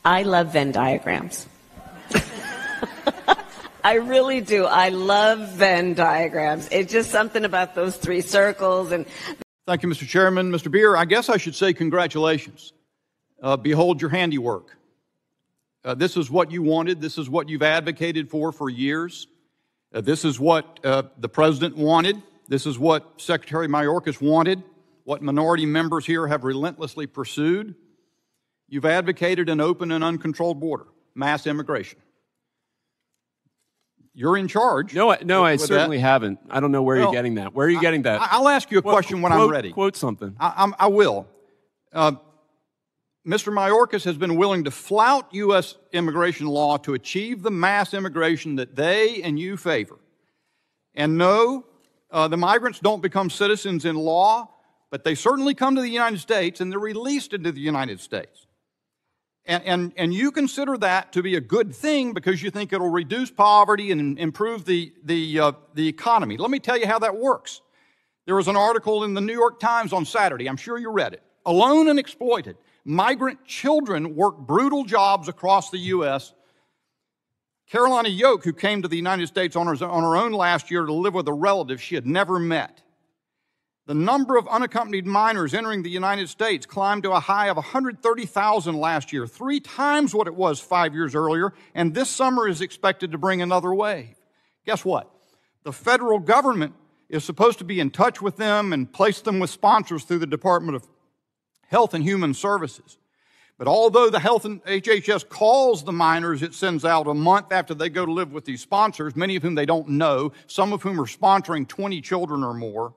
I love Venn diagrams. I really do. I love Venn diagrams. It's just something about those three circles. And thank you, Mr. Chairman. Mr. Beer, I guess I should say congratulations. Behold your handiwork. This is what you wanted. This is what you've advocated for years. This is what the President wanted. This is what Secretary Mayorkas wanted, what minority members here have relentlessly pursued. You've advocated an open and uncontrolled border, mass immigration. You're in charge. No, I certainly haven't. I don't know where you're getting that. Where are you getting that? I'll ask you a question when I'm ready. Quote something. I will. Mr. Mayorkas has been willing to flout U.S. immigration law to achieve the mass immigration that they and you favor. And no, the migrants don't become citizens in law, but they certainly come to the United States and they're released into the United States. And you consider that to be a good thing because you think it'll reduce poverty and improve the economy. Let me tell you how that works. There was an article in the New York Times on Saturday. I'm sure you read it. Alone and exploited. Migrant children work brutal jobs across the U.S. Carolina Yoke, who came to the United States on her own last year to live with a relative she had never met. The number of unaccompanied minors entering the United States climbed to a high of 130,000 last year, 3 times what it was 5 years earlier, and this summer is expected to bring another wave. Guess what? The federal government is supposed to be in touch with them and place them with sponsors through the Department of Health and Human Services. But although the Health and HHS calls the minors it sends out a month after they go to live with these sponsors, many of whom they don't know, some of whom are sponsoring 20 children or more,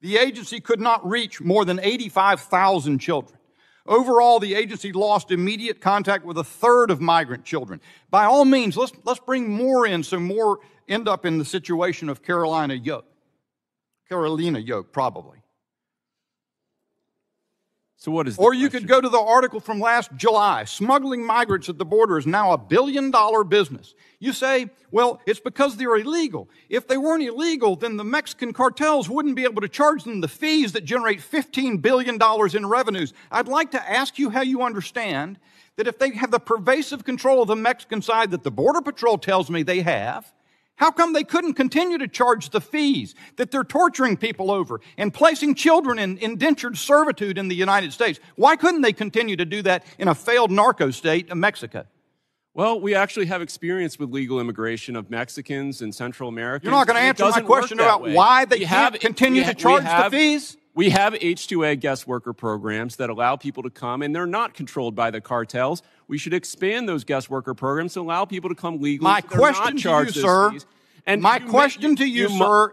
the agency could not reach more than 85,000 children. Overall, the agency lost immediate contact with 1/3 of migrant children. By all means, let's bring more in so more end up in the situation of Carolina Yoke, probably. So what is the Or you question? could go to the article from last July. Smuggling migrants at the border is now a billion-dollar business. You say, well, it's because they're illegal. If they weren't illegal, then the Mexican cartels wouldn't be able to charge them the fees that generate $15 billion in revenues. I'd like to ask you how you understand that if they have the pervasive control of the Mexican side that the Border Patrol tells me they have, how come they couldn't continue to charge the fees that they're torturing people over and placing children in indentured servitude in the United States? Why couldn't they continue to do that in a failed narco state of Mexico? Well, we actually have experience with legal immigration of Mexicans and Central Americans. You're not going to answer my question about why they can't continue to charge the fees? We have H-2A guest worker programs that allow people to come, and they're not controlled by the cartels. We should expand those guest worker programs to allow people to come legally. My question to you, sir, sir,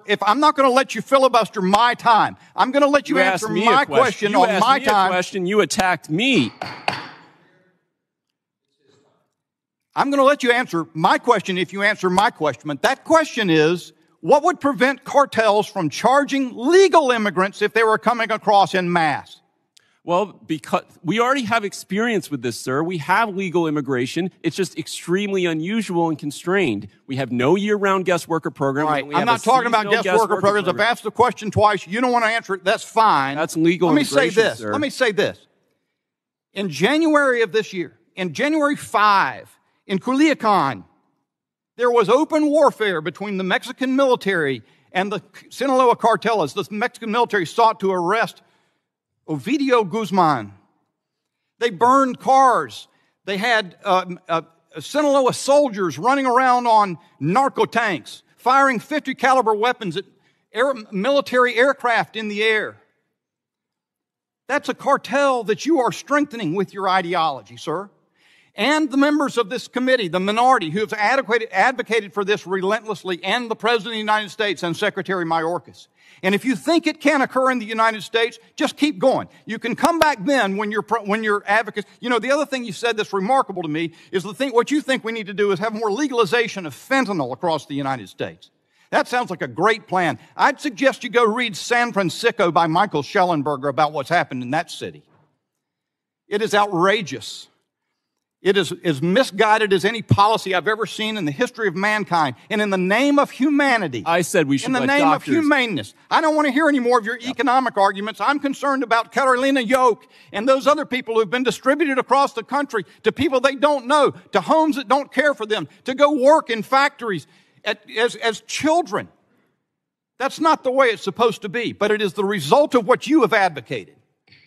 if I'm not going to let you filibuster my time, I'm going to let you answer my question on my time. You attacked me. I'm going to let you answer my question if you answer my question. But that question is, what would prevent cartels from charging legal immigrants if they were coming across en masse? Well, because we already have experience with this, sir. We have legal immigration. It's just extremely unusual and constrained. We have no year-round guest worker program. Right. I'm not talking about guest worker programs. I've asked the question twice. You don't want to answer it. That's fine. That's legal immigration, sir. Let me say this. In January of this year, in January 5, in Culiacan, there was open warfare between the Mexican military and the Sinaloa cartel as the Mexican military sought to arrest Ovidio Guzman. They burned cars. They had Sinaloa soldiers running around on narco tanks, firing 50 caliber weapons at military aircraft in the air. That's a cartel that you are strengthening with your ideology, sir. And the members of this committee, the minority who have advocated for this relentlessly, and the President of the United States and Secretary Mayorkas. And if you think it can occur in the United States, just keep going. You can come back then when you're advocates. You know, the other thing you said that's remarkable to me is what you think we need to do is have more legalization of fentanyl across the United States. That sounds like a great plan. I'd suggest you go read San Francisco by Michael Schellenberger about what's happened in that city. It is outrageous. It is as misguided as any policy I've ever seen in the history of mankind. And in the name of humanity, I said we should in the let name doctors. of humaneness, I don't want to hear any more of your economic arguments. I'm concerned about Carolina Yoke and those other people who've been distributed across the country to people they don't know, to homes that don't care for them, to go work in factories as children. That's not the way it's supposed to be, but it is the result of what you have advocated.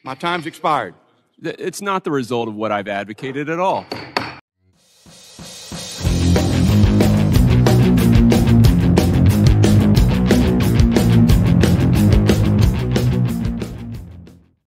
My time's expired. It's not the result of what I've advocated at all.